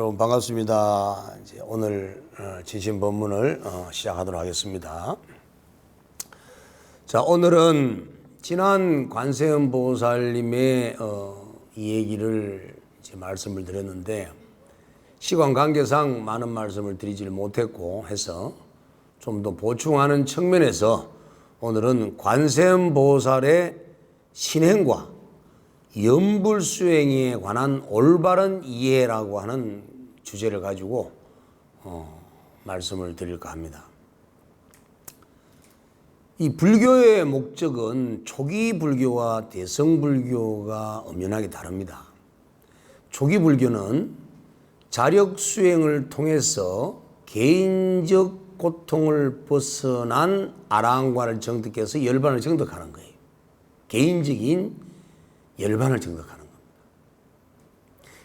여러분 반갑습니다. 이제 오늘 진심 본문을 시작하도록 하겠습니다. 자, 오늘은 지난 관세음 보살님의 이 얘기를 이제 말씀을 드렸는데 시간 관계상 많은 말씀을 드리지를 못했고 해서 좀 더 보충하는 측면에서 오늘은 관세음 보살의 신행과 염불수행에 관한 올바른 이해라고 하는 주제를 가지고 말씀을 드릴까 합니다. 이 불교의 목적은 초기 불교와 대성 불교가 엄연하게 다릅니다. 초기 불교는 자력 수행을 통해서 개인적 고통을 벗어난 아라한관을 정득해서 열반을 정득하는 거예요. 개인적인 열반을 정득하는 겁니다.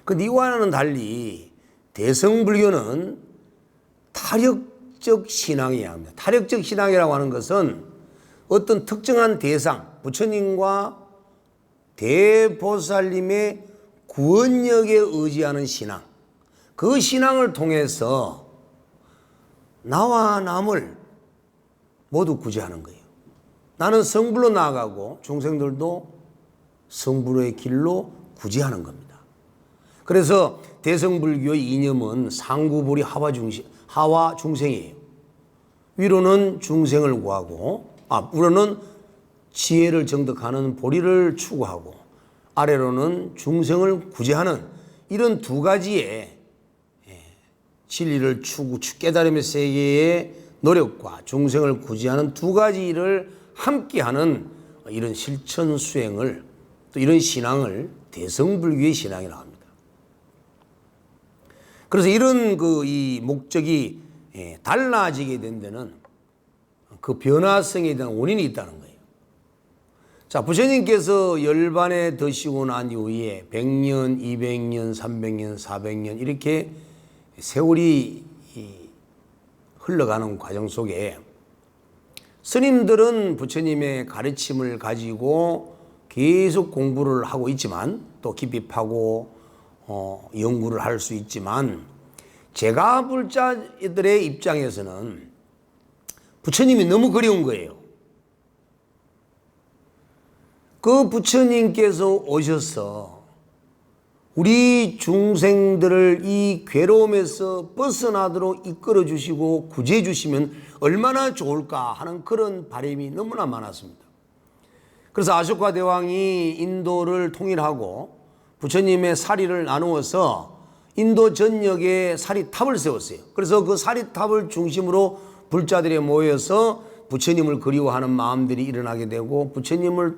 그 이와는 달리 대성불교는 타력적 신앙이어야 합니다. 타력적 신앙이라고 하는 것은 어떤 특정한 대상, 부처님과 대보살님의 구원력에 의지하는 신앙, 그 신앙을 통해서 나와 남을 모두 구제하는 거예요. 나는 성불로 나아가고 중생들도 성불의 길로 구제하는 겁니다. 그래서 대성불교의 이념은 상구불이 하와 중생이에요. 위로는 중생을 구하고, 위로는 지혜를 정득하는 보리를 추구하고, 아래로는 중생을 구제하는 이런 두 가지의 진리를 깨달음의 세계의 노력과 중생을 구제하는 두 가지 일을 함께하는 이런 실천 수행을 또 이런 신앙을 대성불교의 신앙이라고 합니다. 그래서 이런 이 목적이 달라지게 된 데는 그 변화성에 대한 원인이 있다는 거예요. 자, 부처님께서 열반에 드시고 난 이후에 100년, 200년, 300년, 400년 이렇게 세월이 흘러가는 과정 속에 스님들은 부처님의 가르침을 가지고 계속 공부를 하고 있지만 또 깊이 파고 연구를 할 수 있지만 제가불자들의 입장에서는 부처님이 너무 그리운 거예요. 그 부처님께서 오셔서 우리 중생들을 이 괴로움에서 벗어나도록 이끌어 주시고 구제해 주시면 얼마나 좋을까 하는 그런 바람이 너무나 많았습니다. 그래서 아쇼카 대왕이 인도를 통일하고 부처님의 사리를 나누어서 인도 전역에 사리탑을 세웠어요. 그래서 그 사리탑을 중심으로 불자들이 모여서 부처님을 그리워하는 마음들이 일어나게 되고 부처님을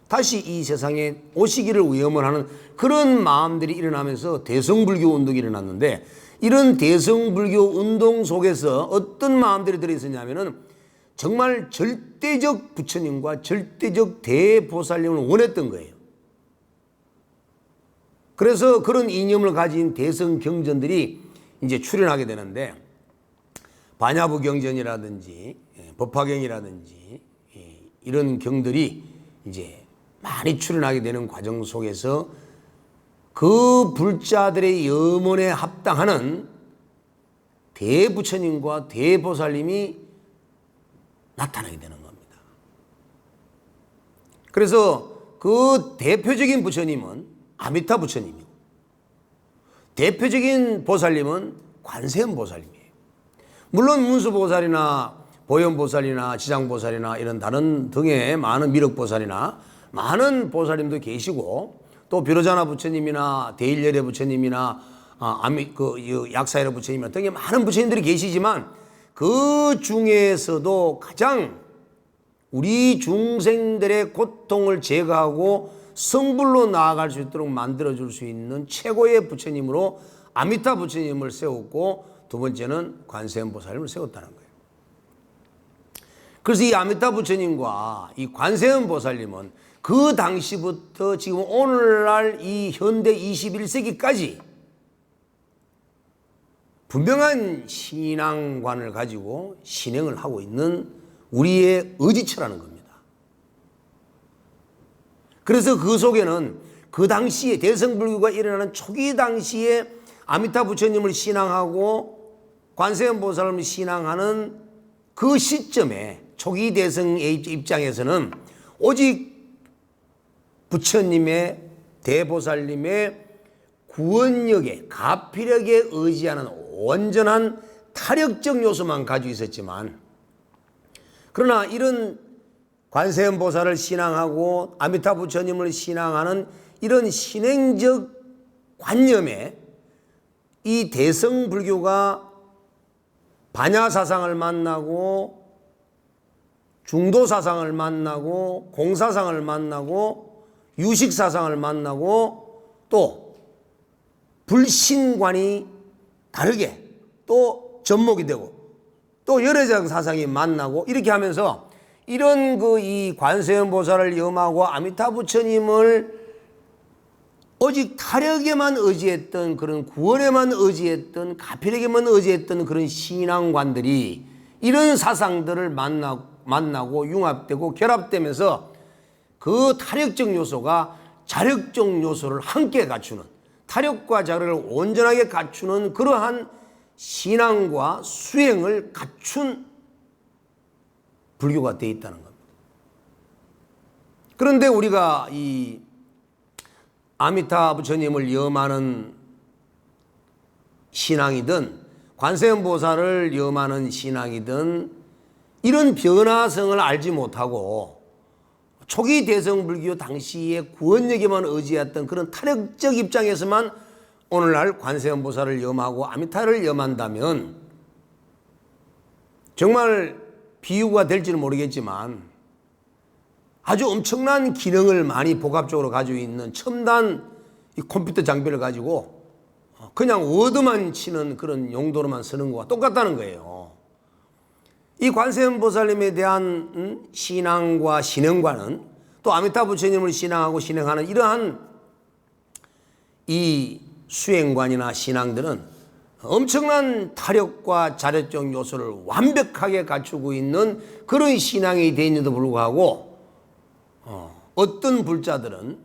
다시 이 세상에 오시기를 위험하는 그런 마음들이 일어나면서 대성불교 운동이 일어났는데 이런 대성불교 운동 속에서 어떤 마음들이 들어있었냐면은 정말 절대적 부처님과 절대적 대보살님을 원했던 거예요. 그래서 그런 이념을 가진 대성 경전들이 이제 출현하게 되는데 반야부 경전이라든지 법화경이라든지 이런 경들이 이제 많이 출현하게 되는 과정 속에서 그 불자들의 염원에 합당하는 대부처님과 대보살님이 나타나게 되는 겁니다. 그래서 그 대표적인 부처님은 아미타 부처님이고 대표적인 보살님은 관세음 보살님이에요. 물론 문수보살이나 보현보살이나 지장보살이나 이런 다른 등의 많은 미륵보살이나 많은 보살님도 계시고 또 비로자나 부처님이나 대일열의 부처님이나 약사열의 부처님이나 등의 많은 부처님들이 계시지만 그 중에서도 가장 우리 중생들의 고통을 제거하고 성불로 나아갈 수 있도록 만들어줄 수 있는 최고의 부처님으로 아미타 부처님을 세웠고 두 번째는 관세음 보살님을 세웠다는 거예요. 그래서 이 아미타 부처님과 이 관세음 보살님은 그 당시부터 지금 오늘날 이 현대 21세기까지 분명한 신앙관을 가지고 신행을 하고 있는 우리의 의지처라는 겁니다. 그래서 그 속에는 그 당시에 대성불교가 일어나는 초기 당시에 아미타 부처님을 신앙하고 관세음 보살을 신앙하는 그 시점에 초기 대승의 입장에서는 오직 부처님의 대보살님의 구원력에 가피력에 의지하는 온전한 타력적 요소만 가지고 있었지만, 그러나 이런 관세음 보살을 신앙하고 아미타 부처님을 신앙하는 이런 신행적 관념에 이 대성 불교가 반야 사상을 만나고 중도 사상을 만나고 공사상을 만나고 유식 사상을 만나고 또 불신관이 다르게 또 접목이 되고 또 열애장 사상이 만나고 이렇게 하면서 이런 이 관세음 보살을 염하고 아미타 부처님을 오직 타력에만 의지했던 그런 구원에만 의지했던 가필에게만 의지했던 그런 신앙관들이 이런 사상들을 만나고 융합되고 결합되면서 그 타력적 요소가 자력적 요소를 함께 갖추는, 타력과 자력을 온전하게 갖추는 그러한 신앙과 수행을 갖춘 불교가 되어 있다는 겁니다. 그런데 우리가 이 아미타 부처님을 염하는 신앙이든 관세음 보살을 염하는 신앙이든 이런 변화성을 알지 못하고 초기 대성 불교 당시에 구원력에만 의지했던 그런 타력적 입장에서만 오늘날 관세음 보살을 염하고 아미타를 염한다면 정말 비유가 될지는 모르겠지만 아주 엄청난 기능을 많이 복합적으로 가지고 있는 첨단 이 컴퓨터 장비를 가지고 그냥 워드만 치는 그런 용도로만 쓰는 거와 똑같다는 거예요. 이 관세음 보살님에 대한 신앙과 신행과는 또 아미타 부처님을 신앙하고 신행하는 이러한 이 수행관이나 신앙들은 엄청난 타력과 자력적 요소를 완벽하게 갖추고 있는 그런 신앙이 되어 있는데도 불구하고 어떤 불자들은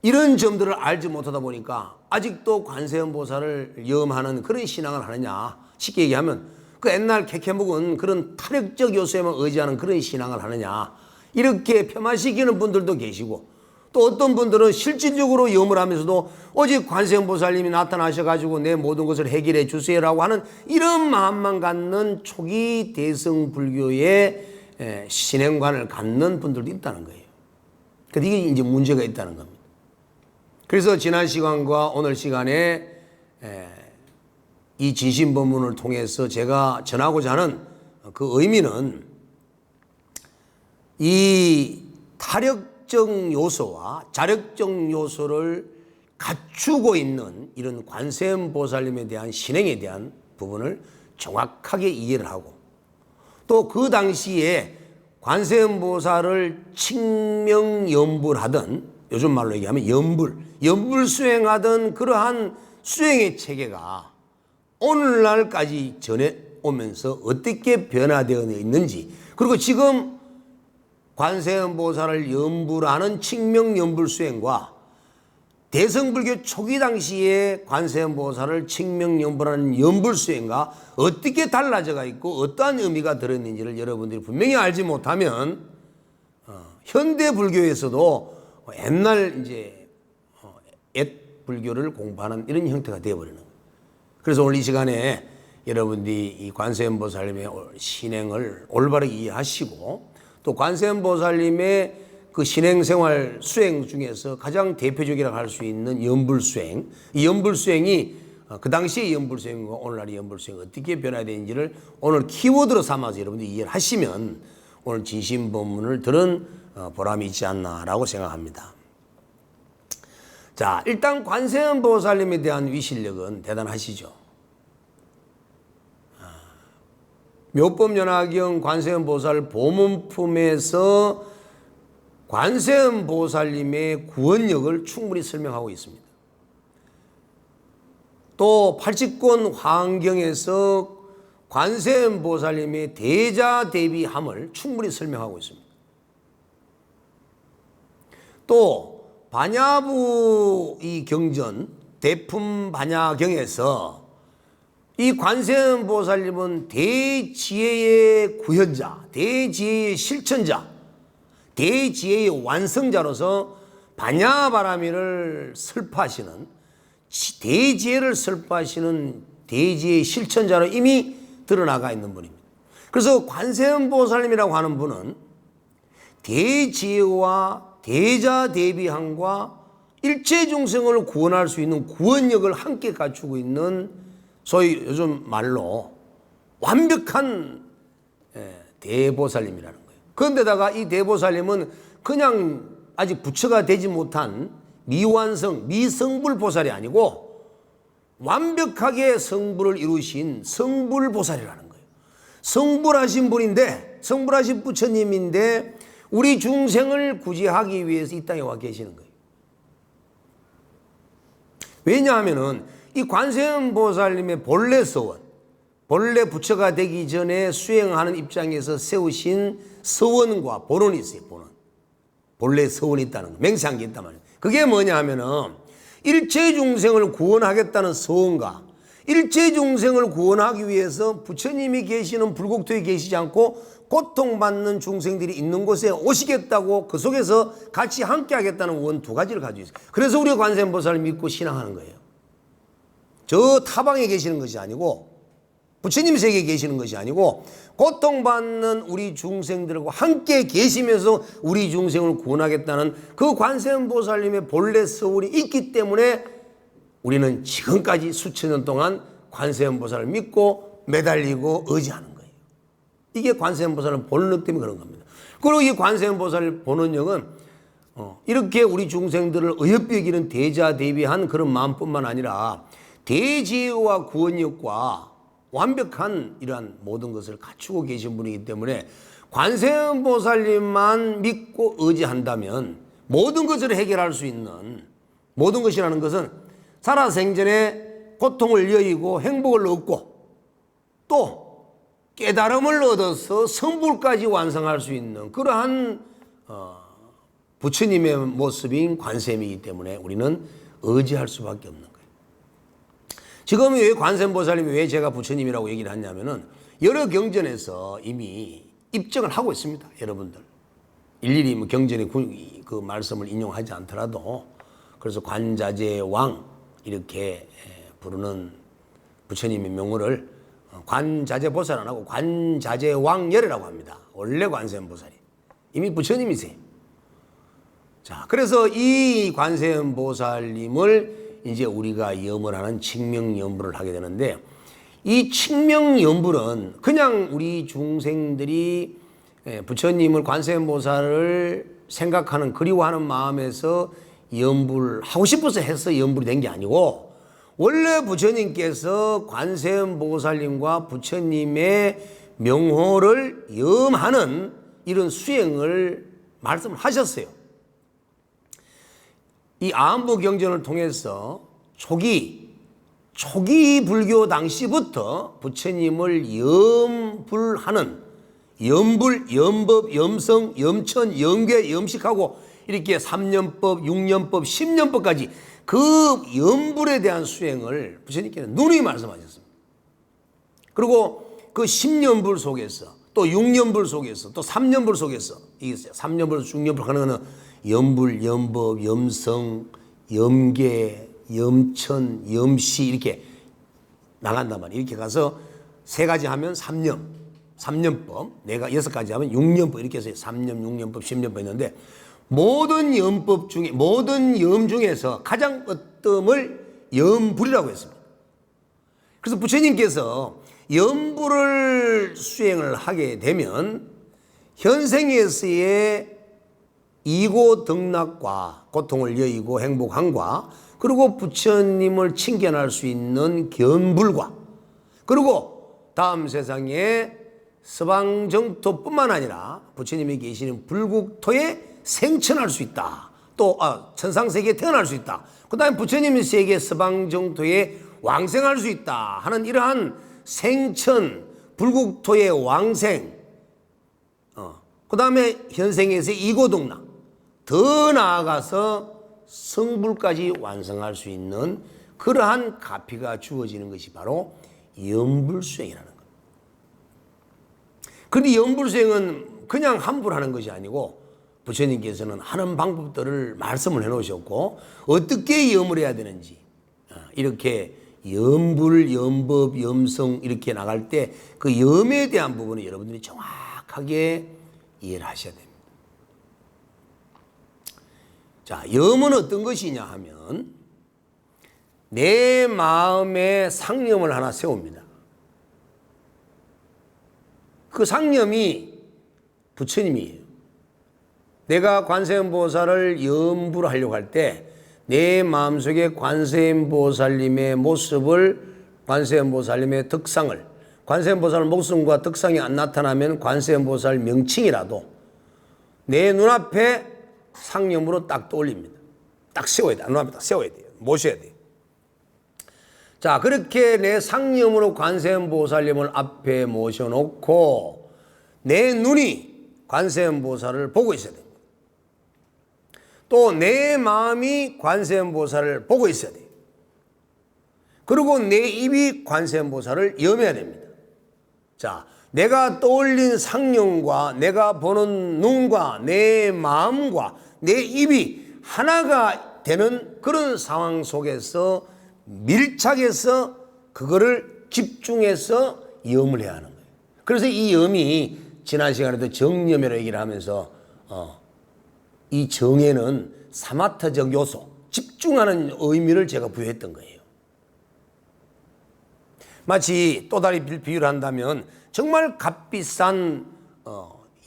이런 점들을 알지 못하다 보니까 아직도 관세음 보살을 염하는 그런 신앙을 하느냐, 쉽게 얘기하면 그 옛날 캐캐묵은 그런 타력적 요소에만 의지하는 그런 신앙을 하느냐, 이렇게 폄하시키는 분들도 계시고, 또 어떤 분들은 실질적으로 염을 하면서도 오직 관세음 보살님이 나타나셔가지고 내 모든 것을 해결해 주세요라고 하는 이런 마음만 갖는 초기 대성 불교의 신행관을 갖는 분들도 있다는 거예요. 그러니까 이게 이제 문제가 있다는 겁니다. 그래서 지난 시간과 오늘 시간에 이 진심법문을 통해서 제가 전하고자 하는 그 의미는 이 타력적 요소와 자력적 요소를 갖추고 있는 이런 관세음 보살님에 대한 신행에 대한 부분을 정확하게 이해를 하고, 또 그 당시에 관세음 보살을 칭명연불하던, 요즘 말로 얘기하면 연불 수행하던 그러한 수행의 체계가 오늘날까지 전해오면서 어떻게 변화되어 있는지, 그리고 지금 관세음 보살을 연불하는 칭명연불 수행과 대성불교 초기 당시에 관세음 보살을 칭명연불하는 연불 수행과 어떻게 달라져가 있고 어떠한 의미가 들어있는지를 여러분들이 분명히 알지 못하면 현대 불교에서도 옛날 이제 옛 불교를 공부하는 이런 형태가 되어버리는 거예요. 그래서 오늘 이 시간에 여러분들이 이 관세음 보살님의 신행을 올바르게 이해하시고, 또 관세음 보살님의 그 신행생활 수행 중에서 가장 대표적이라고 할 수 있는 연불수행, 이 연불수행이 그 당시의 연불수행과 오늘날의 연불수행이 어떻게 변화되는지를 오늘 키워드로 삼아서 여러분들이 이해를 하시면 오늘 진심법문을 들은 보람이 있지 않나라고 생각합니다. 자, 일단 관세음 보살님에 대한 위실력은 대단하시죠. 묘법연화경 관세음 보살 보문품에서 관세음 보살님의 구원력을 충분히 설명하고 있습니다. 또 팔직권 화엄경에서 관세음 보살님의 대자대비함을 충분히 설명하고 있습니다. 또 반야부 이 경전 대품반야경에서 이 관세음보살님은 대지혜의 구현자, 대지혜의 실천자, 대지혜의 완성자로서 반야바라밀을 설파하시는, 대지혜를 설파하시는 대지혜의 실천자로 이미 드러나가 있는 분입니다. 그래서 관세음보살님이라고 하는 분은 대지혜와 대자대비함과 일체중생을 구원할 수 있는 구원력을 함께 갖추고 있는, 소위 요즘 말로 완벽한 대보살님이라는 거예요. 그런데다가 이 대보살님은 그냥 아직 부처가 되지 못한 미완성, 미성불보살이 아니고 완벽하게 성불을 이루신 성불보살이라는 거예요. 성불하신 분인데, 성불하신 부처님인데 우리 중생을 구제하기 위해서 이 땅에 와 계시는 거예요. 왜냐하면은 이 관세음보살님의 본래 서원, 본래 부처가 되기 전에 수행하는 입장에서 세우신 서원과 본원이 있어요. 본래 서원이 있다는 거, 맹세한 게 있단 말이에요. 그게 뭐냐 하면은 일체 중생을 구원하겠다는 서원과 일체 중생을 구원하기 위해서 부처님이 계시는 불국토에 계시지 않고 고통받는 중생들이 있는 곳에 오시겠다고, 그 속에서 같이 함께 하겠다는 원 두 가지를 가지고 있어요. 그래서 우리가 관세음보살을 믿고 신앙하는 거예요. 저 타방에 계시는 것이 아니고, 부처님 세계에 계시는 것이 아니고, 고통받는 우리 중생들과 함께 계시면서 우리 중생을 구원하겠다는 그 관세음보살님의 본래 서울이 있기 때문에 우리는 지금까지 수천 년 동안 관세음보살을 믿고 매달리고 의지하는 거예요. 이게 관세음보살의 본능 때문에 그런 겁니다. 그리고 이 관세음보살의 본원력은 이렇게 우리 중생들을 어여삐 여기는 대자대비한 그런 마음뿐만 아니라 대지혜와 구원력과 완벽한 이러한 모든 것을 갖추고 계신 분이기 때문에 관세음보살님만 믿고 의지한다면 모든 것을 해결할 수 있는, 모든 것이라는 것은 살아생전에 고통을 여의고 행복을 얻고 또 깨달음을 얻어서 성불까지 완성할 수 있는 그러한 부처님의 모습인 관세음이기 때문에 우리는 의지할 수밖에 없는 거예요. 지금 왜 관세음보살님이 왜 제가 부처님이라고 얘기를 하냐면은 여러 경전에서 이미 입증을 하고 있습니다. 여러분들 일일이 뭐 경전의 그 말씀을 인용하지 않더라도, 그래서 관자재왕 이렇게 부르는 부처님의 명호를 관자재보살 안 하고 관자재왕열이라고 합니다. 원래 관세음보살이 이미 부처님이세요. 자, 그래서 이 관세음보살님을 이제 우리가 염을 하는 칙명연불을 하게 되는데, 이 칙명연불은 그냥 우리 중생들이 부처님을, 관세음보살을 생각하는, 그리워하는 마음에서 연불하고 싶어서 해서 연불이 된 게 아니고, 원래 부처님께서 관세음보살님과 부처님의 명호를 염하는 이런 수행을 말씀을 하셨어요. 이 아한부 경전을 통해서 초기 불교 당시부터 부처님을 염불하는, 염불, 염법, 염성, 염천, 염괴, 염식하고 이렇게 3년법, 6년법, 10년법까지 그 염불에 대한 수행을 부처님께서 누누이 말씀하셨습니다. 그리고 그 10년불 속에서 또 6년불 속에서 또 3년불 속에서, 이게 3년불, 6년불 하는 거는 염불, 염법, 염성, 염계, 염천, 염시 이렇게 나간단 말이에요. 이렇게 가서 세 가지 하면 3년, 3년법, 내가 6가지 하면 6년법 이렇게 해서 3년, 6년법, 10년법 있는데, 모든 염법 중에, 모든 염 중에서 가장 어뜸을 염불이라고 했습니다. 그래서 부처님께서 염불을 수행을 하게 되면 현생에서의 이고 덕락과 고통을 여의고 행복함과, 그리고 부처님을 칭견할 수 있는 견불과, 그리고 다음 세상에 서방정토뿐만 아니라 부처님이 계시는 불국토에 생천할 수 있다. 또 천상세계에 태어날 수 있다. 그 다음에 부처님의 세계 서방정토에 왕생할 수 있다 하는 이러한 생천, 불국토의 왕생, 그 다음에 현생에서의 이고덕락, 더 나아가서 성불까지 완성할 수 있는 그러한 가피가 주어지는 것이 바로 염불수행이라는 것. 그런데 염불수행은 그냥 함부로 하는 것이 아니고 부처님께서는 하는 방법들을 말씀을 해놓으셨고 어떻게 염을 해야 되는지 이렇게 염불, 염법, 염성 이렇게 나갈 때 그 염에 대한 부분을 여러분들이 정확하게 이해를 하셔야 됩니다. 자, 염은 어떤 것이냐 하면 내 마음에 상념을 하나 세웁니다. 그 상념이 부처님이에요. 내가 관세음보살을 염불 하려고 할 때 내 마음속에 관세음보살님의 모습을, 관세음보살님의 덕상을, 관세음보살 목숨과 덕상이 안 나타나면 관세음보살 명칭이라도 내 눈앞에 상념으로 딱 떠올립니다. 딱 세워야 돼. 눈앞에 딱 세워야 돼요. 모셔야 돼요. 자, 그렇게 내 상념으로 관세음보살님을 앞에 모셔놓고 내 눈이 관세음보살을 보고 있어야 됩니다. 또 내 마음이 관세음보살을 보고 있어야 돼요. 그리고 내 입이 관세음보살을 염해야 됩니다. 자, 내가 떠올린 상념과 내가 보는 눈과 내 마음과 내 입이 하나가 되는 그런 상황 속에서 밀착해서 그거를 집중해서 염을 해야 하는 거예요. 그래서 이 염이 지난 시간에도 정염이라고 얘기를 하면서 이 정에는 사마타적 요소, 집중하는 의미를 제가 부여했던 거예요. 마치 또 다른 비유를 한다면 정말 값비싼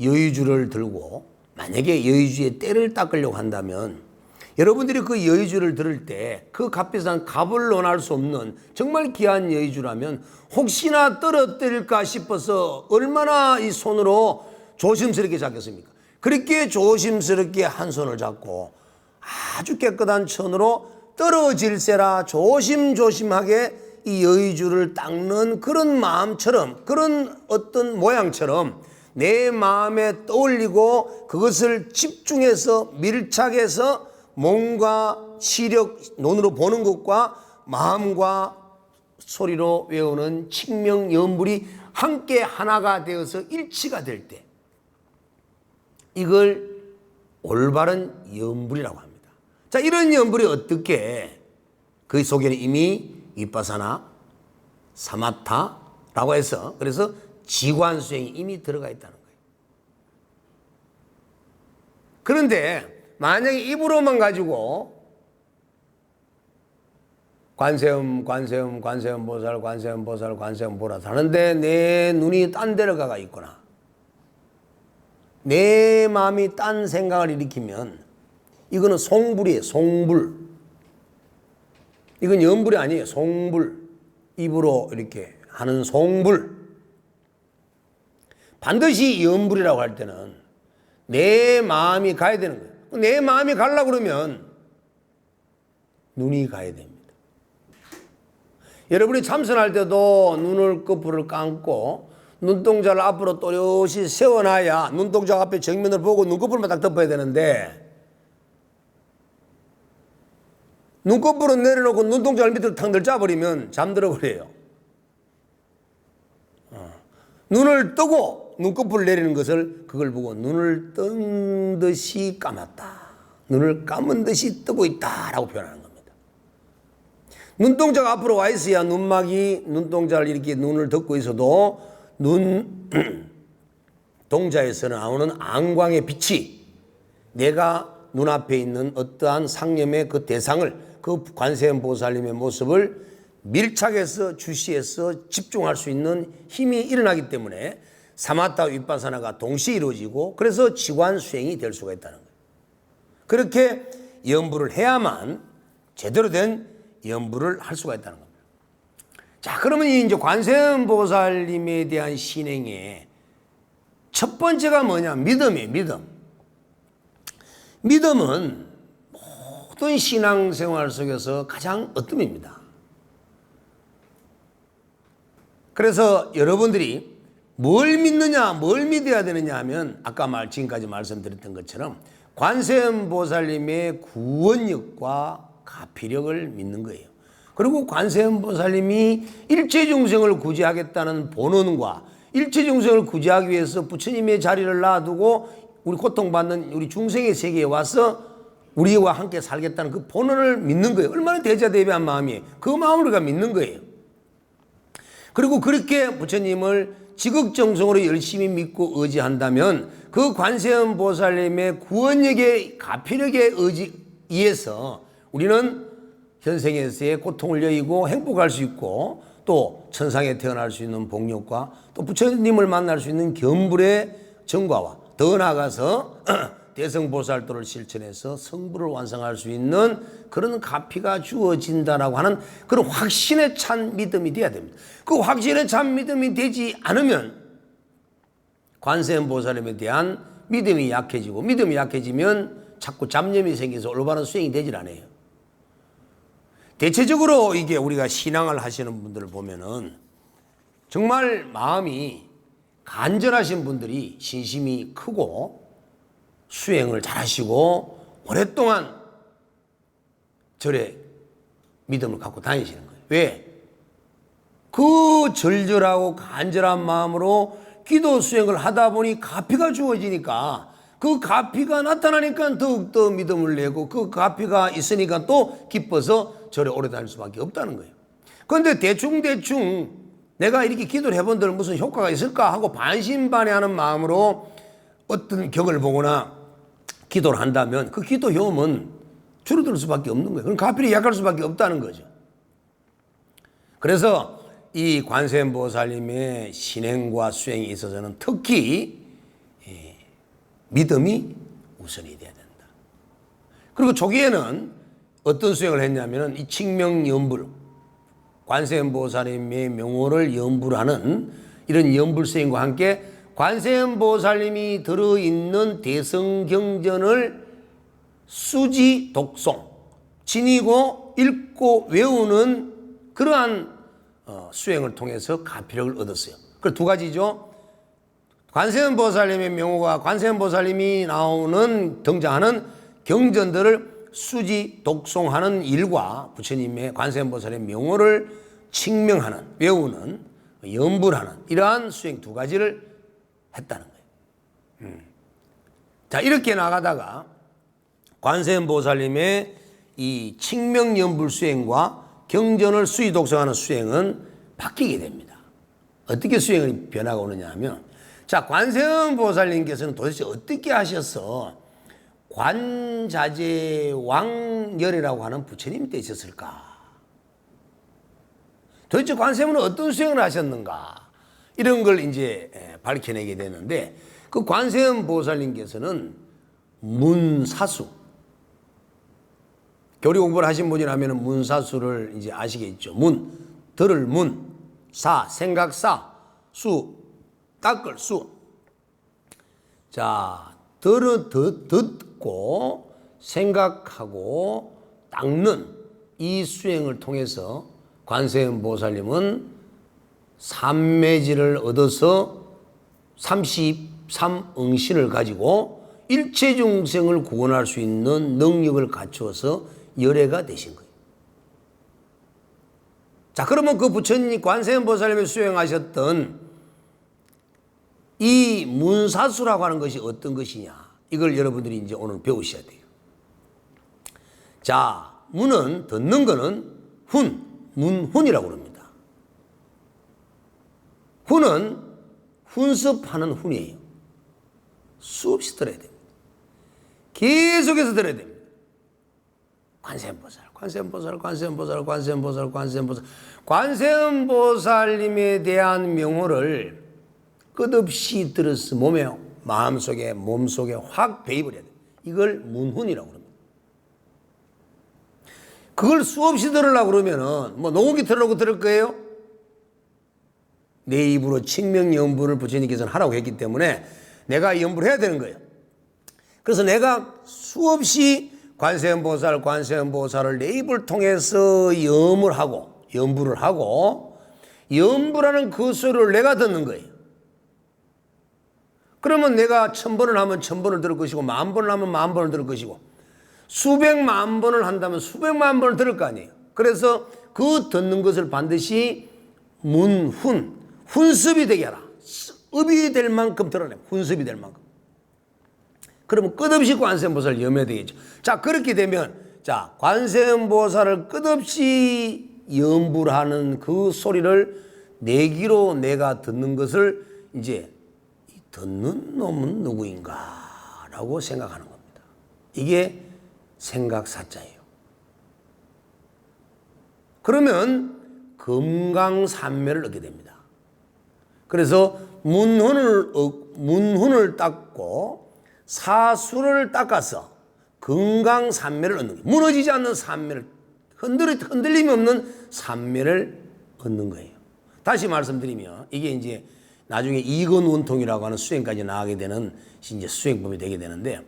여의주를 들고 만약에 여의주의 때를 닦으려고 한다면 여러분들이 그 여의주를 들을 때 그 값비싼 값을 논할 수 없는 정말 귀한 여의주라면 혹시나 떨어뜨릴까 싶어서 얼마나 이 손으로 조심스럽게 잡겠습니까? 그렇게 조심스럽게 한 손을 잡고 아주 깨끗한 천으로 떨어질세라 조심조심하게 이 여의주를 닦는 그런 마음처럼, 그런 어떤 모양처럼 내 마음에 떠올리고 그것을 집중해서 밀착해서 몸과 시력, 눈으로 보는 것과 마음과 소리로 외우는 칭명, 염불이 함께 하나가 되어서 일치가 될 때 이걸 올바른 염불이라고 합니다. 자, 이런 염불이 어떻게 그 속에는 이미 위파사나, 사마타라고 해서 그래서 지관수행이 이미 들어가 있다는 거예요. 그런데 만약에 입으로만 가지고 관세음보살 하는데 내 눈이 딴 데로 가가 있거나 내 마음이 딴 생각을 일으키면 이거는 송불이에요. 송불. 이건 염불이 아니에요. 송불. 입으로 이렇게 하는 송불. 반드시 염불이라고 할 때는 내 마음이 가야 되는 거예요. 내 마음이 가려고 그러면 눈이 가야 됩니다. 여러분이 참선할 때도 눈을 거꾸로 감고 눈동자를 앞으로 또렷이 세워놔야 눈동자 앞에 정면을 보고 눈꺼풀만 딱 덮어야 되는데 눈꺼풀을 내려놓고 눈동자를 밑으로 탁 늘짜버리면 잠들어 버려요. 눈을 뜨고 눈꺼풀을 내리는 것을 그걸 보고 눈을 뜬 듯이 감았다. 눈을 감은 듯이 뜨고 있다라고 표현하는 겁니다. 눈동자가 앞으로 와 있어야 눈막이 눈동자를 이렇게 눈을 덮고 있어도 눈 동자에서 나오는 안광의 빛이 내가 눈앞에 있는 어떠한 상념의 그 대상을 그 관세음보살님의 모습을 밀착해서 주시해서 집중할 수 있는 힘이 일어나기 때문에 사마타 위파사나가 동시에 이루어지고 그래서 지관수행이 될 수가 있다는 거예요. 그렇게 염불을 해야만 제대로 된 염불을 할 수가 있다는 겁니다. 자, 그러면 이제 관세음보살님에 대한 신행의 첫 번째가 뭐냐? 믿음이에요. 믿음은 모든 신앙생활 속에서 가장 으뜸입니다. 그래서 여러분들이 뭘 믿느냐, 뭘 믿어야 되느냐 하면 아까 지금까지 말씀드렸던 것처럼 관세음보살님의 구원력과 가피력을 믿는 거예요. 그리고 관세음보살님이 일체중생을 구제하겠다는 본원과 일체중생을 구제하기 위해서 부처님의 자리를 놔두고 우리 고통받는 우리 중생의 세계에 와서 우리와 함께 살겠다는 그 본원을 믿는 거예요. 얼마나 대자대비한 마음이에요. 그 마음을 우리가 믿는 거예요. 그리고 그렇게 부처님을 지극정성으로 열심히 믿고 의지한다면 그 관세음보살님의 구원력의 가피력에 의해서 우리는 현생에서의 고통을 여의고 행복할 수 있고 또 천상에 태어날 수 있는 복력과 또 부처님을 만날 수 있는 겸불의 정과와 더 나아가서 대성보살도를 실천해서 성불을 완성할 수 있는 그런 가피가 주어진다라고 하는 그런 확신에 찬 믿음이 돼야 됩니다. 그 확신에 찬 믿음이 되지 않으면 관세음보살님에 대한 믿음이 약해지고 믿음이 약해지면 자꾸 잡념이 생겨서 올바른 수행이 되질 않아요. 대체적으로 이게 우리가 신앙을 하시는 분들을 보면은 정말 마음이 간절하신 분들이 신심이 크고 수행을 잘하시고 오랫동안 절에 믿음을 갖고 다니시는 거예요. 왜? 그 절절하고 간절한 마음으로 기도 수행을 하다 보니 가피가 주어지니까 그 가피가 나타나니까 더욱더 믿음을 내고 그 가피가 있으니까 또 기뻐서 절에 오래 다닐 수밖에 없다는 거예요. 그런데 대충 내가 이렇게 기도를 해본들 무슨 효과가 있을까 하고 반신반의하는 마음으로 어떤 격을 보거나 기도를 한다면 그 기도 효험은 줄어들 수밖에 없는 거예요. 그럼 가피력이 약할 수밖에 없다는 거죠. 그래서 이 관세음보살님의 신행과 수행에 있어서는 특히 믿음이 우선이 돼야 된다. 그리고 초기에는 어떤 수행을 했냐면 이 칙명연불, 관세음보살님의 명호를 연불하는 이런 연불 수행과 함께 관세음보살님이 들어있는 대성경전을 수지 독송, 지니고 읽고 외우는 그러한 수행을 통해서 가피력을 얻었어요. 그 두 가지죠. 관세음보살님의 명호가 관세음보살님이 나오는 등장하는 경전들을 수지 독송하는 일과 부처님의 관세음보살의 명호를 칙명하는 외우는 연불하는 이러한 수행 두 가지를 했다는 거예요. 자, 이렇게 나가다가 관세음보살님의 이 칙명연불 수행과 경전을 수지 독송하는 수행은 바뀌게 됩니다. 어떻게 수행이 변화가 오느냐 하면 자, 관세음보살님께서는 도대체 어떻게 하셔서 관자재왕열이라고 하는 부처님이 되셨을까? 도대체 관세음은 어떤 수행을 하셨는가? 이런 걸 이제 밝혀내게 되는데 그 관세음보살님께서는 문사수, 교리 공부를 하신 분이라면 문사수를 이제 아시겠죠. 들을 문, 생각사, 수, 닦을 수. 자, 듣고 생각하고 닦는 이 수행을 통해서 관세음보살님은 삼매질을 얻어서 33응신을 가지고 일체중생을 구원할 수 있는 능력을 갖추어서 열애가 되신 거예요. 자, 그러면 그 부처님 관세음보살님이 수행하셨던 이 문사수라고 하는 것이 어떤 것이냐, 이걸 여러분들이 이제 오늘 배우셔야 돼요. 자, 문은 듣는 거는 문훈이라고 합니다. 훈은 훈습하는 훈이에요. 수없이 들어야 됩니다. 계속해서 들어야 됩니다. 관세음보살님에 대한 명호를 끝없이 들어서 마음속에 몸속에 확 배입을 해야 돼요. 이걸 문훈이라고 합니다. 그걸 수없이 들으려고 그러면은 뭐 녹음기 들으려고 들을 거예요? 내 입으로 칙명연불을 부처님께서는 하라고 했기 때문에 내가 연불을 해야 되는 거예요. 그래서 내가 수없이 관세음보살을 내 입을 통해서 연불을 하고 연불하는 그 소리를 내가 듣는 거예요. 그러면 내가 1000번을 하면 1000번을 들을 것이고 10,000번을 하면 10,000번을 들을 것이고 수백만 번을 한다면 수백만 번을 들을 거 아니에요. 그래서 그 듣는 것을 반드시 훈습이 되게 하라. 습이 될 만큼 들어내. 훈습이 될 만큼. 그러면 끝없이 관세음보살을 염해야 되겠죠. 자, 그렇게 되면 자, 관세음보살을 끝없이 염불하는 그 소리를 내기로 내가 듣는 것을 이제 듣는 놈은 누구인가 라고 생각하는 겁니다. 이게 생각사자예요. 그러면 금강산매를 얻게 됩니다. 그래서 문훈을 닦고 사수를 닦아서 금강산매를 얻는 거예요. 무너지지 않는 산매를, 흔들림이 없는 산매를 얻는 거예요. 다시 말씀드리면 이게 이제 나중에 이건원통이라고 하는 수행까지 나가게 되는 이제 수행법이 되게 되는데,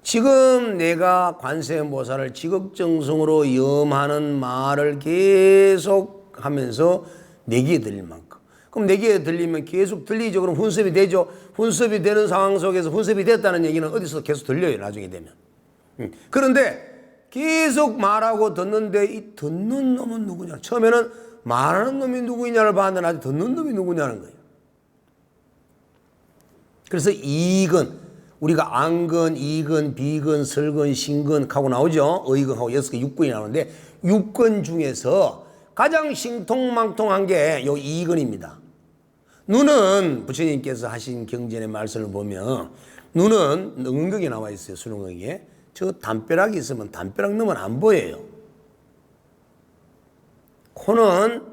지금 내가 관세음보살을 지극정성으로 염하는 말을 계속 하면서 내 귀에 들릴 만큼. 그럼 내 귀에 들리면 계속 들리죠. 그럼 훈습이 되죠. 훈습이 되는 상황 속에서 훈습이 됐다는 얘기는 어디서 계속 들려요. 나중에 되면. 그런데 계속 말하고 듣는데 이 듣는 놈은 누구냐. 처음에는 말하는 놈이 누구냐를 봤는데 아직 듣는 놈이 누구냐는 거예요. 그래서 이건 우리가 안건, 이건, 비건, 설건, 신건 하고 나오죠. 의건하고 6개, 6건이 나오는데 6건 중에서 가장 신통망통한 게 요 이건입니다. 눈은 부처님께서 하신 경전의 말씀을 보면 눈은 응극에 나와 있어요. 수능극에. 저 담벼락이 있으면 담벼락 너면 안 보여요. 코는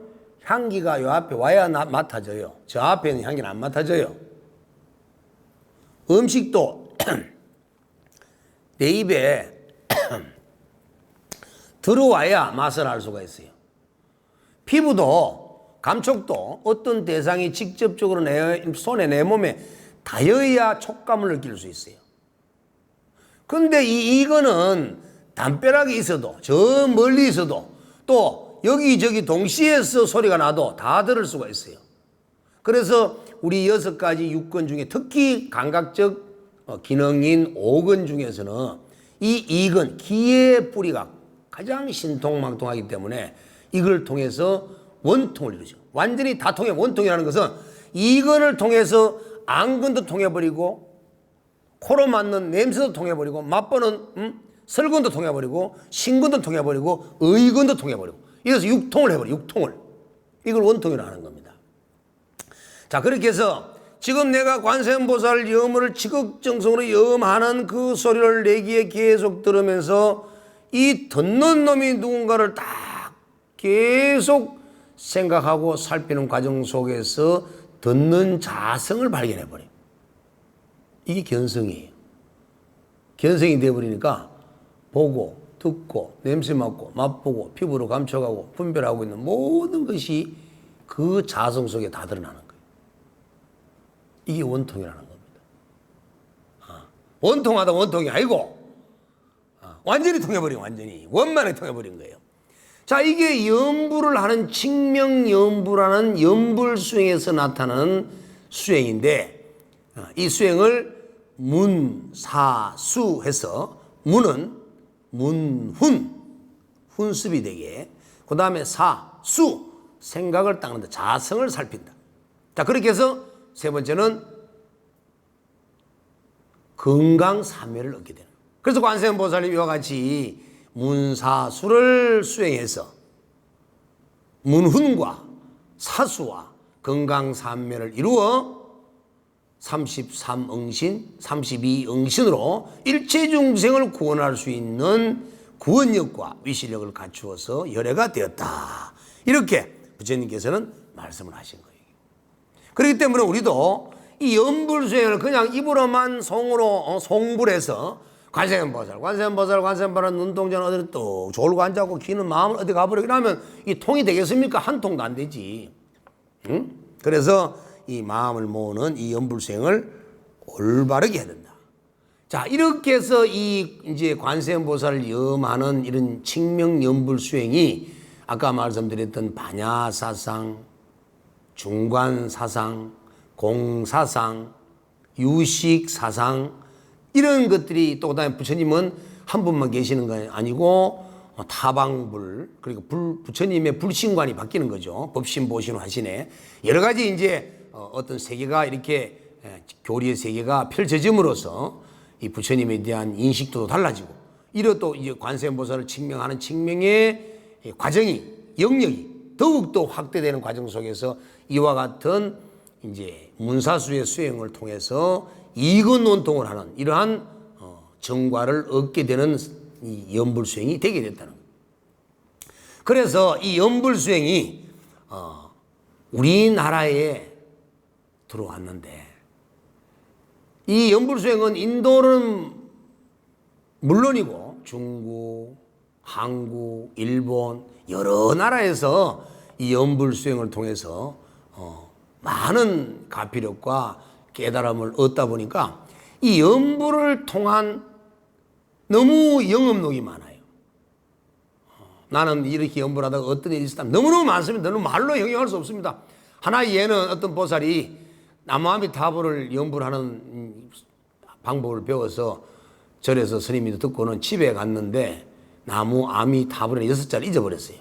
향기가 요 앞에 와야 맡아져요. 저 앞에는 향기는 안 맡아져요. 음식도 내 입에 들어와야 맛을 알 수가 있어요. 피부도 감촉도 어떤 대상이 직접적으로 내 손에 내 몸에 닿아야 촉감을 느낄 수 있어요. 근데 이거는 담벼락에 있어도 저 멀리 있어도 또 여기저기 동시에서 소리가 나도 다 들을 수가 있어요. 그래서 우리 6가지 6건 중에 특히 감각적 기능인 5건 중에서는 이 2건 기의 뿌리가 가장 신통망통하기 때문에 이걸 통해서 원통을 이루죠. 완전히 다 통해. 원통이라는 것은 2건을 통해서 안건도 통해버리고 코로 맡는 냄새도 통해버리고 맛보는 설건도 통해버리고 신건도 통해버리고 의건도 통해버리고 이래서 6통을 해버려요. 6통을. 이걸 원통이라고 하는 겁니다. 자, 그렇게 해서 지금 내가 관세음보살 염을 지극정성으로 염하는 그 소리를 내 귀에 계속 들으면서 이 듣는 놈이 누군가를 딱 계속 생각하고 살피는 과정 속에서 듣는 자성을 발견해버려요. 이게 견성이에요. 견성이 되어버리니까 보고 듣고 냄새 맡고 맛보고 피부로 감촉하고 분별하고 있는 모든 것이 그 자성 속에 다 드러나는 거예요. 이게 원통이라는 겁니다. 원통하다 원통이 아니고 완전히 통해버린, 완전히 원만하게 통해버린 거예요. 자, 이게 염불을 하는 칙명염불하는 염불수행에서 나타나는 수행인데, 이 수행을 문사수 해서 문은 훈습이 되게, 그 다음에 사수 생각을 닦는다. 자성을 살핀다. 자, 그렇게 해서 세 번째는 건강사매를 얻게 되는. 그래서 관세음보살님 이와 같이 문사수를 수행해서 문훈과 사수와 건강삼매를 이루어 33응신, 32응신으로 일체 중생을 구원할 수 있는 구원력과 위시력을 갖추어서 열애가 되었다. 이렇게 부처님께서는 말씀을 하신 거예요. 그렇기 때문에 우리도 이 염불수행을 그냥 입으로만 송불해서 관세음보살 눈동자는 어디 또 졸고 앉아고 귀는 마음을 어디 가버리고 이러면 이 통이 되겠습니까? 한 통도 안 되지. 응? 그래서 이 마음을 모으는 이 염불수행을 올바르게 해야 된다. 자, 이렇게 해서 이 이제 관세음보살을 염하는 이런 칙명 염불수행이 아까 말씀드렸던 반야사상, 중관사상, 공사상, 유식사상 이런 것들이 또 그다음에 부처님은 한 분만 계시는 거 아니고 타방불, 그리고 부처님의 불신관이 바뀌는 거죠. 법신, 보신, 화신에 여러 가지 이제 어떤 세계가 이렇게 교리의 세계가 펼쳐짐으로써 이 부처님에 대한 인식도 달라지고, 이로 또 이제 관세음보살을 증명하는 증명의 과정이, 영역이 더욱더 확대되는 과정 속에서 이와 같은 이제 문사수의 수행을 통해서 이근원통을 하는 이러한 정과를 얻게 되는 이 연불수행이 되게 됐다는 거예요. 그래서 이 연불수행이 우리나라에 들어왔는데, 이 연불수행은 인도는 물론이고 중국, 한국, 일본 여러 나라에서 이 연불수행을 통해서 많은 가피력과 깨달음을 얻다 보니까 이 연불을 통한 너무 영업록이 많아요. 나는 이렇게 연불하다가 어떤 일이 있었다. 너무너무 많습니다. 너무 말로 형용할 수 없습니다. 하나의 예는 어떤 보살이 나무아미타불을 연불하는 방법을 배워서 절에서 스님이 듣고는 집에 갔는데 나무아미타불의 6자를 잊어버렸어요.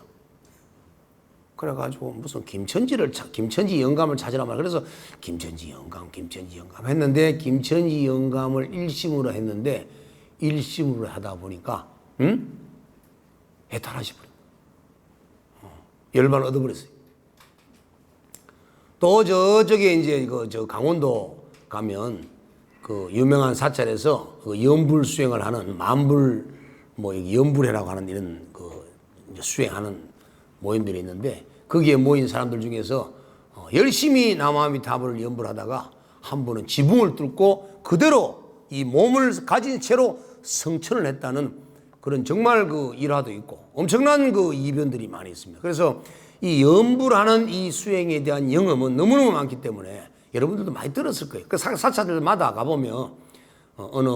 그래가지고 무슨 김천지 영감을 찾으라 말. 그래서 김천지 영감 했는데, 김천지 영감을 일심으로 했는데, 일심으로 하다 보니까 해탈하시버려. 열반을 얻어버렸어요. 또 저쪽에 이제 저 강원도 가면 그 유명한 사찰에서 그 연불 수행을 하는 만불 연불회라고 하는 이런 그 수행하는 모임들이 있는데, 거기에 모인 사람들 중에서 열심히 나무아미타불을 연불하다가 한 분은 지붕을 뚫고 그대로 이 몸을 가진 채로 성천을 했다는 그런 정말 그 일화도 있고, 엄청난 그 이변들이 많이 있습니다. 그래서 이 연불하는 이 수행에 대한 영험은 너무너무 많기 때문에 여러분들도 많이 들었을 거예요. 그 사찰들마다 가보면 어느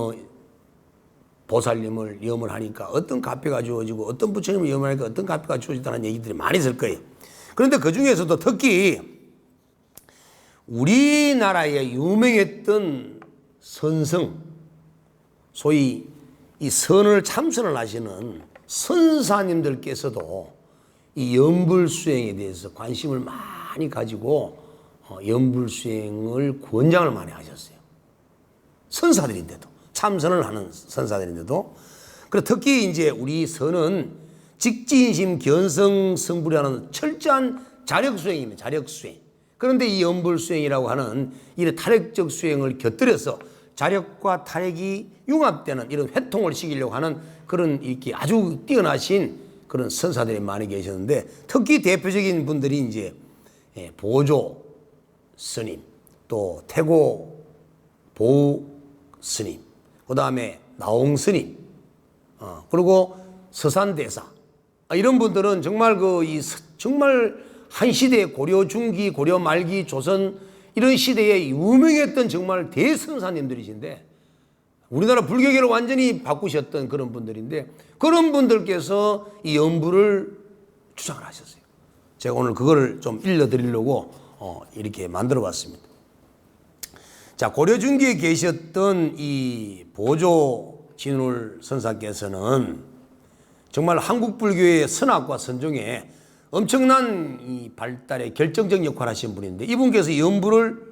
보살님을 염을 하니까 어떤 가피가 주어지고, 어떤 부처님을 염을 하니까 어떤 가피가 주어지다는 얘기들이 많이 있을 거예요. 그런데 그 중에서도 특히 우리나라에 유명했던 선성, 소위 이 선을 참선을 하시는 선사님들께서도 이 연불수행에 대해서 관심을 많이 가지고 연불수행을 권장을 많이 하셨어요. 선사들인데도, 참선을 하는 선사들인데도. 그리고 특히 이제 우리 선은 직지인심 견성 성불이라는 철저한 자력수행입니다. 자력수행. 그런데 이 연불수행이라고 하는 이 타력적 수행을 곁들여서 자력과 타력이 융합되는 이런 회통을 시키려고 하는 그런 이렇게 아주 뛰어나신 그런 선사들이 많이 계셨는데, 특히 대표적인 분들이 이제 보조 스님, 또 태고 보우 스님, 그 다음에 나홍 스님, 그리고 서산대사, 이런 분들은 정말 정말 한 시대의 고려 중기, 고려 말기, 조선 이런 시대에 유명했던 정말 대선사님들이신데, 우리나라 불교계를 완전히 바꾸셨던 그런 분들인데, 그런 분들께서 이 연불을 주장을 하셨어요. 제가 오늘 그거를 좀 일러드리려고 이렇게 만들어 봤습니다. 자, 고려 중기에 계셨던 이 보조 진울 선사께서는 정말 한국 불교의 선학과 선종에 엄청난 이 발달에 결정적 역할을 하신 분인데, 이분께서 연불을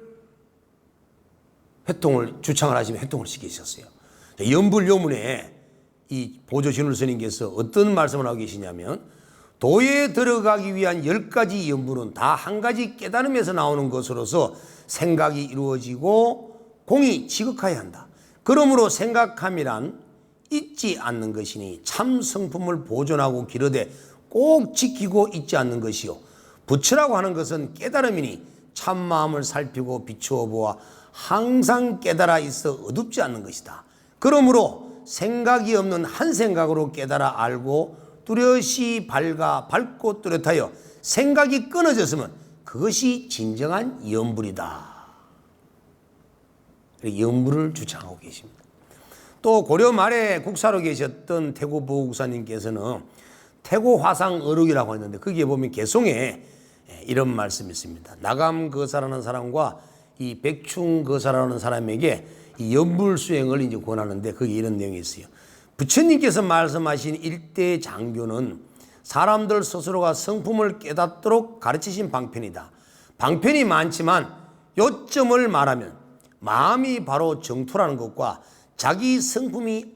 회통을 주창을 하시면 회통을 시키셨어요. 연불 요문에 이 보조 진울 스님께서 어떤 말씀을 하고 계시냐면, 도에 들어가기 위한 10가지 연불은 다 한 가지 깨달음에서 나오는 것으로서 생각이 이루어지고 공이 지극하여야 한다. 그러므로 생각함이란 잊지 않는 것이니 참 성품을 보존하고 기르되 꼭 지키고 잊지 않는 것이요, 부처라고 하는 것은 깨달음이니 참 마음을 살피고 비추어 보아 항상 깨달아 있어 어둡지 않는 것이다. 그러므로 생각이 없는 한 생각으로 깨달아 알고 뚜렷이 밝고 뚜렷하여 생각이 끊어졌으면 그것이 진정한 연불이다. 연불을 주창하고 계십니다. 또 고려 말에 국사로 계셨던 태고 보국사님께서는 태고 화상 어록이라고 했는데, 거기에 보면 개송에 이런 말씀이 있습니다. 나감 거사라는 사람과 이 백충 거사라는 사람에게 이 연불 수행을 이제 권하는데, 거기 이런 내용이 있어요. 부처님께서 말씀하신 일대 장교는 사람들 스스로가 성품을 깨닫도록 가르치신 방편이다. 방편이 많지만 요점을 말하면 마음이 바로 정토라는 것과 자기 성품이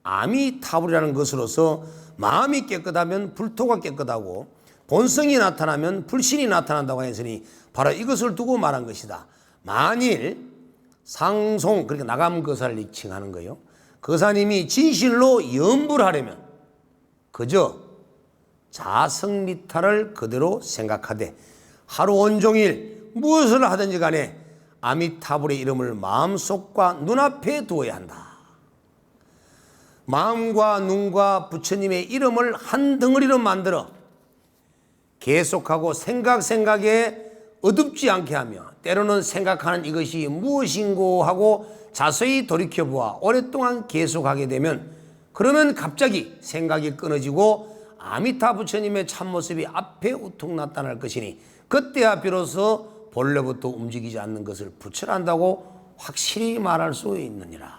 아미타불이라는 것으로서 마음이 깨끗하면 불토가 깨끗하고 본성이 나타나면 불신이 나타난다고 했으니 바로 이것을 두고 말한 것이다. 만일 상송, 그러니까 나감거사를 칭하는 거예요. 거사님이 진실로 염불 하려면 그저 자성미타를 그대로 생각하되 하루 온종일 무엇을 하든지 간에 아미타불의 이름을 마음속과 눈앞에 두어야 한다. 마음과 눈과 부처님의 이름을 한 덩어리로 만들어 계속하고 생각에 어둡지 않게 하며 때로는 생각하는 이것이 무엇인고 하고 자세히 돌이켜보아 오랫동안 계속하게 되면 그러면 갑자기 생각이 끊어지고 아미타 부처님의 참모습이 앞에 우뚝 나타날 것이니 그때야 비로소 본래부터 움직이지 않는 것을 부처란다고 확실히 말할 수 있느니라.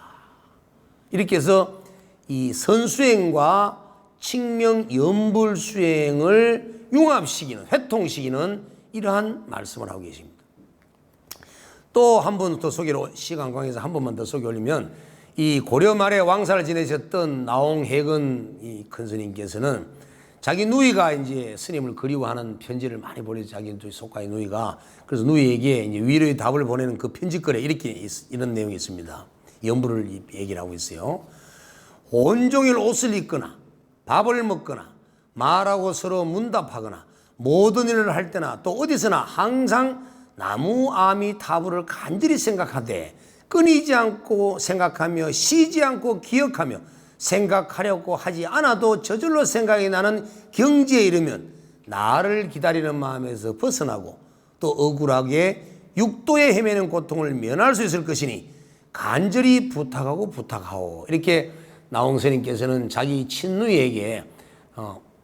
이렇게 해서 이 선수행과 칙명 염불수행을 융합시키는, 회통시키는 이러한 말씀을 하고 계십니다. 또 한 번 더 소개로, 시간 관계에서 한 번만 더 소개 올리면, 이 고려 말에 왕사를 지내셨던 나홍해근 이 큰 스님께서는 자기 누이가 이제 스님을 그리워하는 편지를 많이 보내서 자기 속가의 누이가, 그래서 누이에게 이제 위로의 답을 보내는 그 편지글에 이런 내용이 있습니다. 염불을 얘기를 하고 있어요. 온종일 옷을 입거나 밥을 먹거나 말하고 서로 문답하거나 모든 일을 할 때나 또 어디서나 항상 나무 아미타불을 간절히 생각하되 끊이지 않고 생각하며 쉬지 않고 기억하며 생각하려고 하지 않아도 저절로 생각이 나는 경지에 이르면 나를 기다리는 마음에서 벗어나고 또 억울하게 육도에 헤매는 고통을 면할 수 있을 것이니 간절히 부탁하오. 이렇게 나홍스님께서는 자기 친누이에게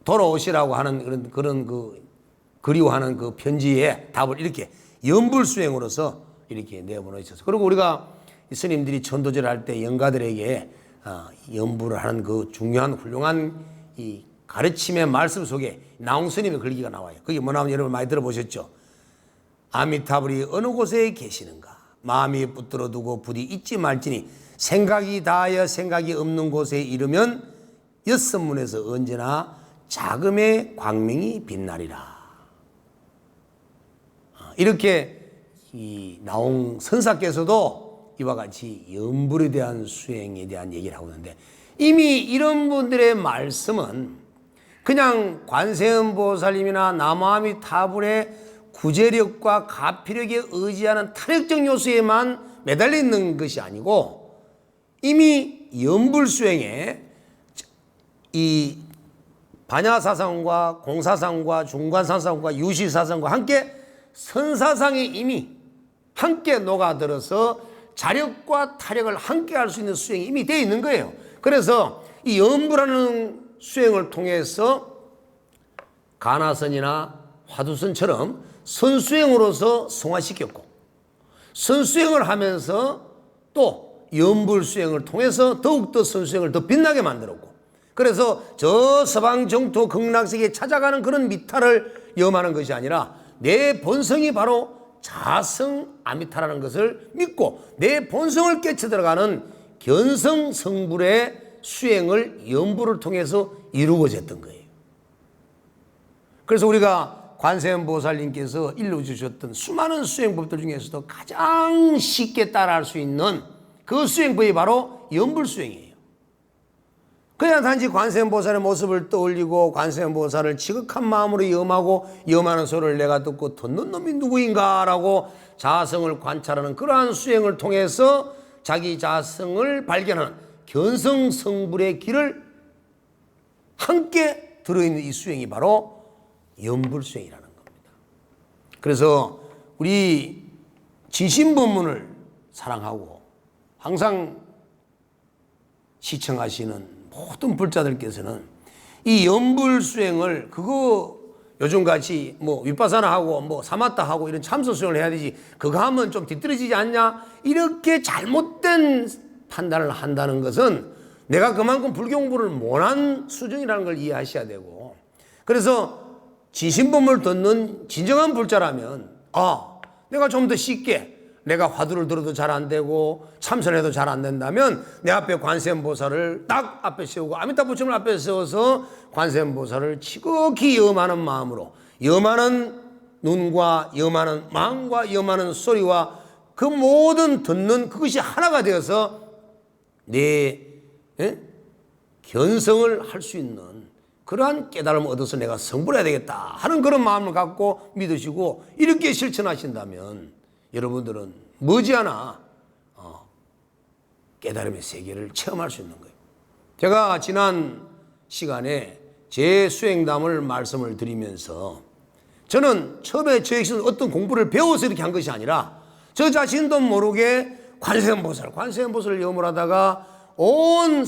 돌아오시라고 하는 그런 그리워하는 그 편지에 답을 이렇게 염불수행으로서 이렇게 내보내셨어요. 그리고 우리가 스님들이 천도제를 할 때 영가들에게 염불을 하는 그 중요한 훌륭한 이 가르침의 말씀 속에 나홍스님의 글귀가 나와요. 그게 뭐냐면 여러분 많이 들어보셨죠? 아미타불이 어느 곳에 계시는가? 마음이 붙들어 두고 부디 잊지 말지니 생각이 다하여 생각이 없는 곳에 이르면 여섯문에서 언제나 자금의 광명이 빛나리라. 이렇게 이 나홍 선사께서도 이와 같이 염불에 대한 수행에 대한 얘기를 하고 있는데, 이미 이런 분들의 말씀은 그냥 관세음보살님이나 나무아미타불의 구제력과 가피력에 의지하는 탄핵적 요소에만 매달려 있는 것이 아니고 이미 염불수행에 이 반야사상과 공사상과 중관사상과 유시사상과 함께 선사상이 이미 함께 녹아들어서 자력과 타력을 함께 할 수 있는 수행이 이미 되어 있는 거예요. 그래서 이 염불하는 수행을 통해서 가나선이나 화두선처럼 선수행으로서 성화시켰고, 선수행을 하면서 또 염불수행을 통해서 더욱더 선수행을 더 빛나게 만들었고, 그래서 저 서방 정토 극락세계에 찾아가는 그런 미타를 염하는 것이 아니라 내 본성이 바로 자성 아미타라는 것을 믿고 내 본성을 깨쳐 들어가는 견성 성불의 수행을 염불을 통해서 이루어졌던 거예요. 그래서 우리가 관세음보살님께서 일러주셨던 수많은 수행법들 중에서도 가장 쉽게 따라할 수 있는 그 수행법이 바로 염불수행이에요. 그냥 단지 관세음보살의 모습을 떠올리고 관세음보살을 지극한 마음으로 염하고 염하는 소리를 내가 듣고 듣는 놈이 누구인가 라고 자성을 관찰하는 그러한 수행을 통해서 자기 자성을 발견하는 견성성불의 길을 함께 들어있는 이 수행이 바로 염불수행이라는 겁니다. 그래서 우리 진심법문을 사랑하고 항상 시청하시는 모든 불자들께서는 이 염불수행을 그거 요즘같이 뭐 윗바사나 하고 뭐 사마타 하고 이런 참선수행을 해야 되지, 그거 하면 좀 뒤떨어지지 않냐, 이렇게 잘못된 판단을 한다는 것은 내가 그만큼 불교 공부를 못한 수준이라는 걸 이해하셔야 되고, 그래서 진심법을 듣는 진정한 불자라면 내가 좀 더 쉽게, 내가 화두를 들어도 잘 안 되고 참선해도 잘 안 된다면 내 앞에 관세음보살을 딱 앞에 세우고 아미타 부처님을 앞에 세워서 관세음보살을 지극히 염하는 마음으로, 염하는 눈과 염하는 마음과 염하는 소리와 그 모든 듣는 그것이 하나가 되어서 내 견성을 할 수 있는 그러한 깨달음을 얻어서 내가 성불해야 되겠다 하는 그런 마음을 갖고 믿으시고 이렇게 실천하신다면 여러분들은 머지않아 깨달음의 세계를 체험할 수 있는 거예요. 제가 지난 시간에 제 수행담을 말씀을 드리면서 저는 처음에 저에게서 어떤 공부를 배워서 이렇게 한 것이 아니라 저 자신도 모르게 관세음보살을 염을 하다가 온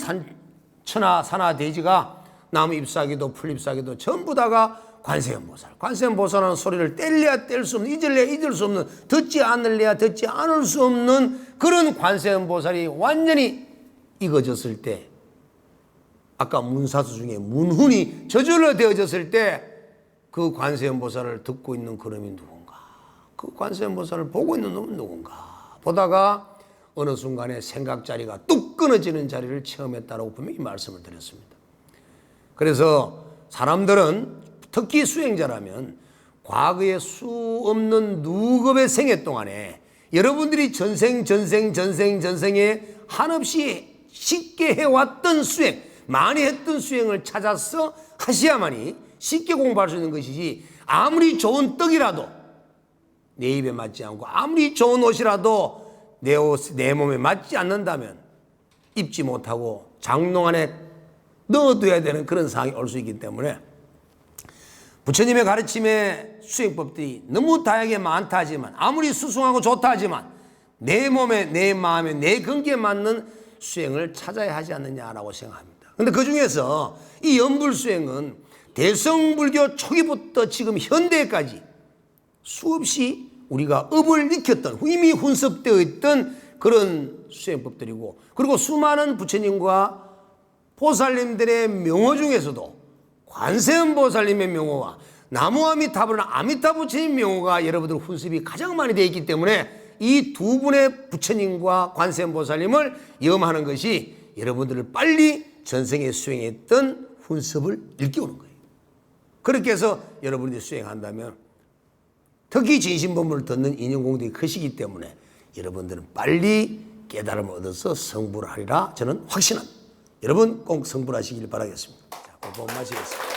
천하 산하 대지가 나무 잎사귀도 풀잎사귀도 전부 다가 관세음보살하는 소리를 뗄래야 뗄 수 없는, 잊을래야 잊을 수 없는, 듣지 않을래야 듣지 않을 수 없는 그런 관세음보살이 완전히 익어졌을 때, 아까 문사수 중에 문훈이 저절로 되어졌을 때 그 관세음보살을 듣고 있는 그놈이 누군가, 그 관세음보살을 보고 있는 놈은 누군가 보다가 어느 순간에 생각자리가 뚝 끊어지는 자리를 체험했다라고 분명히 말씀을 드렸습니다. 그래서 사람들은 특히 수행자라면 과거에 수 없는 누급의 생애 동안에 여러분들이 전생에 한없이 쉽게 해왔던 수행, 많이 했던 수행을 찾아서 하셔야만이 쉽게 공부할 수 있는 것이지, 아무리 좋은 떡이라도 내 입에 맞지 않고 아무리 좋은 옷이라도 내 몸에 맞지 않는다면 입지 못하고 장롱 안에 넣어둬야 되는 그런 상황이 올 수 있기 때문에 부처님의 가르침의 수행법들이 너무 다양하게 많다 하지만, 아무리 수승하고 좋다 하지만 내 몸에, 내 마음에, 내 근기에 맞는 수행을 찾아야 하지 않느냐라고 생각합니다. 그런데 그 중에서 이 연불수행은 대성불교 초기부터 지금 현대까지 수없이 우리가 업을 익혔던, 이미 훈습되어 있던 그런 수행법들이고, 그리고 수많은 부처님과 보살님들의 명호 중에서도 관세음보살님의 명호와 나무아미타불이나 아미타 부처님 명호가 여러분들 훈습이 가장 많이 되어 있기 때문에 이 두 분의 부처님과 관세음보살님을 염하는 것이 여러분들을 빨리 전생에 수행했던 훈습을 일깨우는 거예요. 그렇게 해서 여러분들이 수행한다면, 특히 진심법문을 듣는 인연공덕이 크시기 때문에 여러분들은 빨리 깨달음을 얻어서 성불하리라 저는 확신합니다. 여러분 꼭 성불하시길 바라겠습니다. 자, 공부 마치겠습니다.